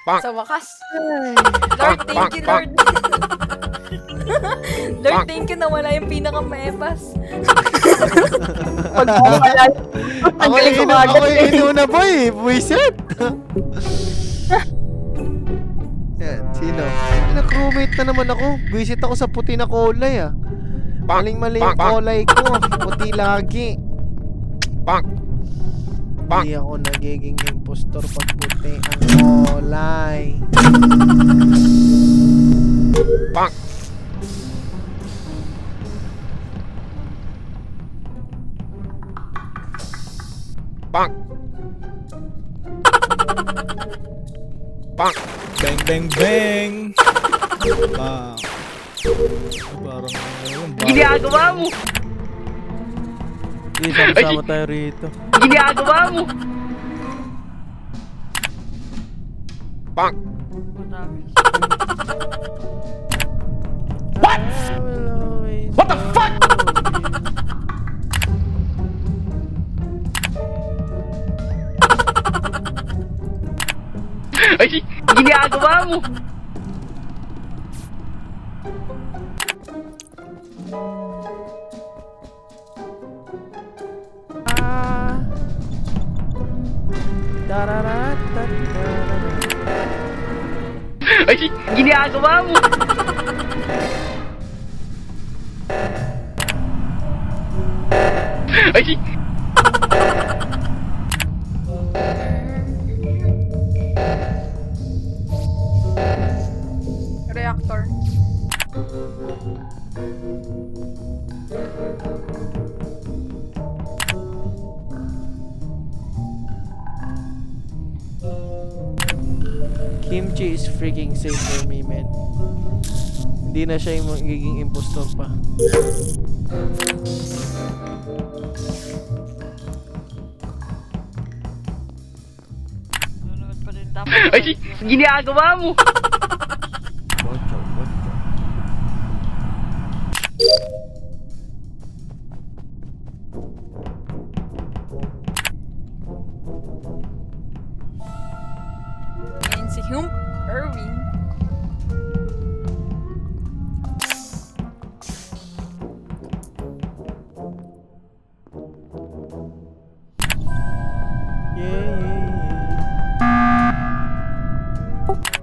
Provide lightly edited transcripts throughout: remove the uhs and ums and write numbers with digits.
Sa wakas. Lord, thank you, Lord. Lord, thank you na wala yung pinaka-maepas. Ako yung inuna boy. Buisit. Yan, sino? Nag-roommate na naman ako. Buisit ako sa puti na kulay ah. Maling-mali yung kulay ko. Puti lagi. Hindi ako nagiging impostor pag puti ang kulay. Bang, bang, bang! Bang! Parang ayun, bang. Ginagawa mo! Hindi, sama-sama tayo rito. Ginagawa mo! What the fuck? Ay, ginagawa mo! Ay, ginagawa mo! Ay, Reactor. Kimchi is freaking safe for me, man. Hindi na siya yung magiging impostor pa. ay, ginagawa mo! Ngayon si Hump Erwin.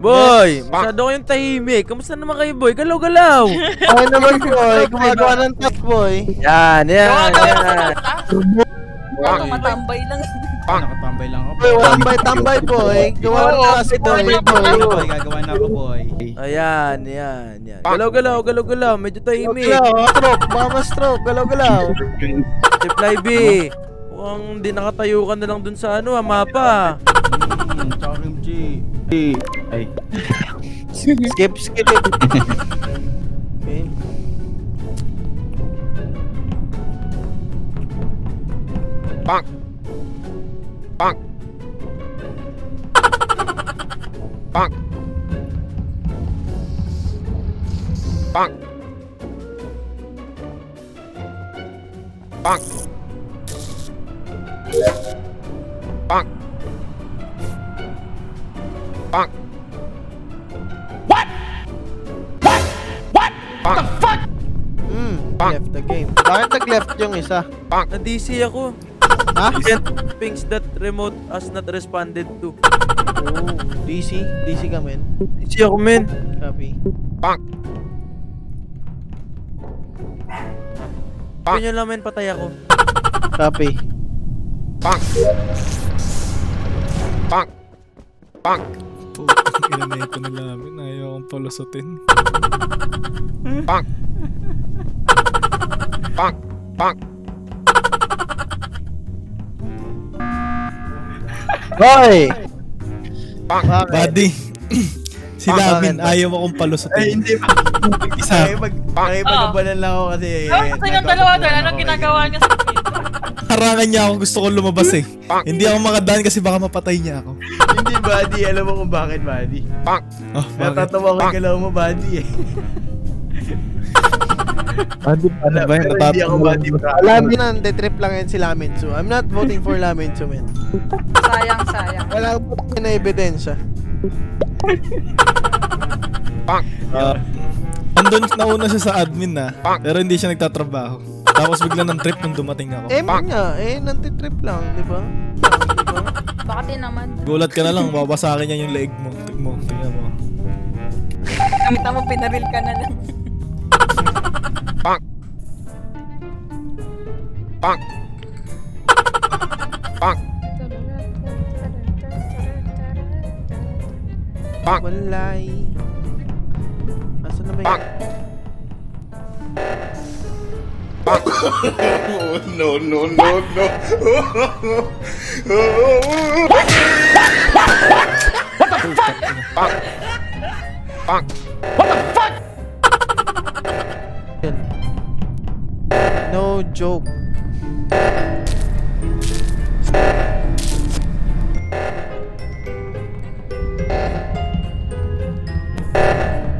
Boy, masyado kayong tahimik. Kamusta naman kayo, boy? Galaw-galaw. Ay naman boy, gumagawa ng top boy. Yan. Baka matambay lang. Nakatambay lang ako. Boy, tambay boy. Gawa ng kasi boy. Boy, gagawa na ako, boy. Ayan. Galaw-galaw. Medyo tahimik. Stroke, mama stroke, galaw-galaw. Si Flyb. Mukhang di nakatayo ka na lang dun sa mapa. Tsaka Kimchi. Ay. Skip. Okay. Left the game. Bakit nag-left yung isa? Na-DC ako. Ha? Things that remote has not responded to. Oh, DC ka men. DC ako, men. Copy. Kanya lang, men. Patay ako. Copy. Inaneto na namin. Ayaw akong palusutin. Hoy! Buddy. Si Lamin, ayaw akong palusutin. Ay, hindi pa. Isa. Nakipagbabalan lang ako kasi... Kasi yung dalawa doon, anong ginagawa niya sa akin? Harangan niya ako, gusto ko lumabas eh. Hindi ako makadaan kasi baka mapatay niya ako. Hindi, buddy. Alam mo kung bakit, buddy? Oh, bakit? Natatawa ko yung galaw mo, buddy eh. Ano ba yun? Pero hindi ako buddy. Lamin na, detrip lang yan si Laminsu. I'm not voting for Laminsu, men. Sayang. Wala akong na ebidensya. Andun nauna siya sa admin na, pero hindi siya nagtatrabaho. Tapos bigla ng trip nung dumating ako. Nantitrip lang, di ba? Bakit din naman? Gulat ka na lang, babasakin niya yung leeg mo. Tingnan mo. Kamita mo, pinaril ka na lang. Walay. Asan na ba yun? Yan. No joke.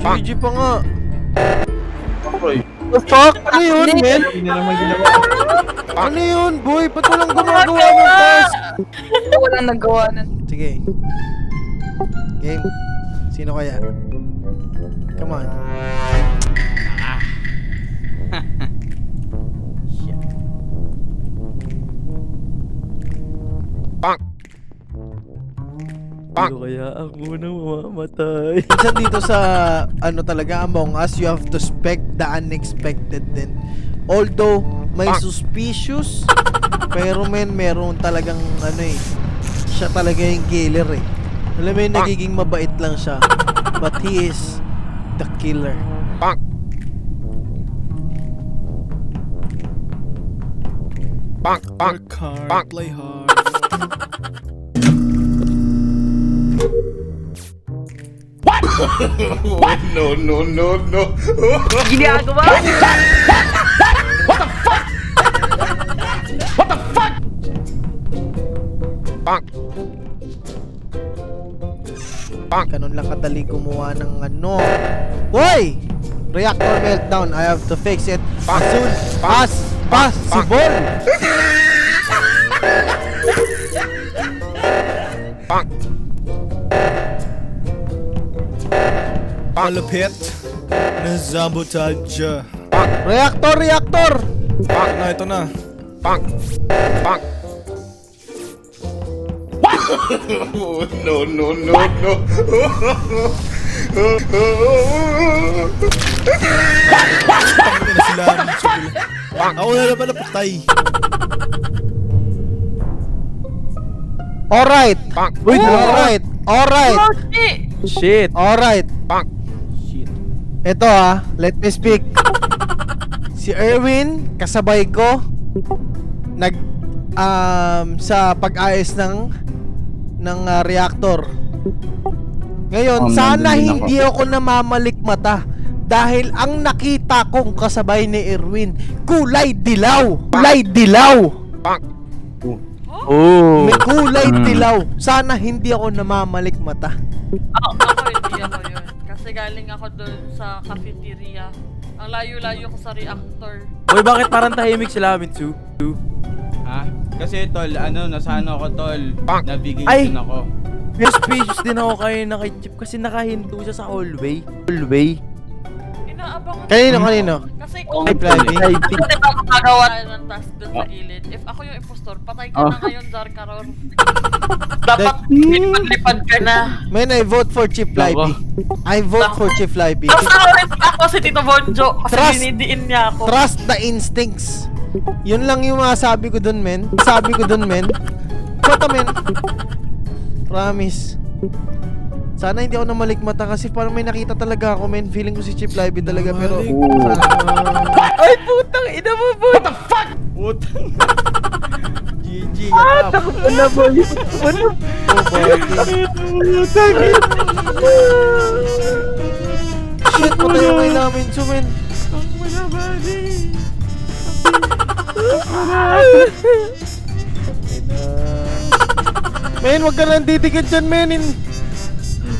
GG pa nga. Fuck! Ano yun, men? Ano yun, boy? Ba't walang gumagawa ng task? Walang nagawa na. Sige. Game. Sino kaya? Come on. Ano kaya ako na mamamatay? Minsan dito sa ano talaga Among Us, you have to expect the unexpected din. Although may suspicious, pero meron talagang ano eh, siya talaga yung killer eh. Alam mo yung nagiging mabait lang siya, but he is the killer. Work hard, play hard. Ginagawa mo! Ganun lang kadali gumawa ng ano. Hoy! Reactor meltdown, I have to fix it as soon as possible. Malapit na sabotage. Reactor! Ito na. Tangin na sila. Ako na pala patay. Alright. Alright. Oh, shit! Shit! Alright. Shit. Ito let me speak. Si Erwin, kasabay ko, nag sa pag-ayos ng reactor. Ngayon, sana hindi ako namamalikmata dahil ang nakita kong kasabay ni Erwin, kulay dilaw. Kulay dilaw. Oh! May kulay dilaw. Sana hindi ako namamalikmata. Ako hindi ako yun. Kasi galing ako dun sa cafeteria. Ang layo-layo ko sa reactor. Uy, bakit parang tahimik sila, Mitsu? Ha? Kasi tol, nasa ako tol. Ay! Navigation ako. Suspicious din ako kayo na kay Chip kasi nakahinto siya sa hallway. Inaabangan Kanino? Kasi kung Ay, Flyby. kasi ba magagawa tayo ng task dun sa gilid, if ako yung impostor, patay ka na ngayon, Zarkaror. Dapat lipad-lipad ka na. Man, I vote for Chief Libby. I vote for Chief Libby. Tapos ako si Tito Bonjo kasi Trust. dinidiin niya ako. Trust the instincts. Yun lang yung masabi ko dun, men. Sabi ko dun, men. Kota, men. Promise. Sana hindi ako namalikmata kasi parang may nakita talaga ako, men. Feeling ko si Chief Libby talaga, pero... Ay, putang ina mo, What the fuck? Putang. GG ka. Wala ba yun? Wala. Shit, patay yung kayo namin, so, men. Men, wag ka nang titigit dyan, men.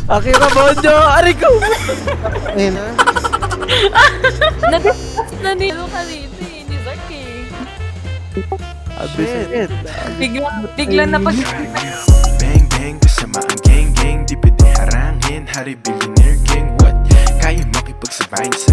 Akira Bonjo, ari ko! Men, ha? Na-discuss na nilo ka rito eh, ni Zark eh. Shit. Bigla na pag... Bang bang, kasama ang gang gang, di pwede harangin. hari, billionaire gang, what? Kaya makipagsabayin sa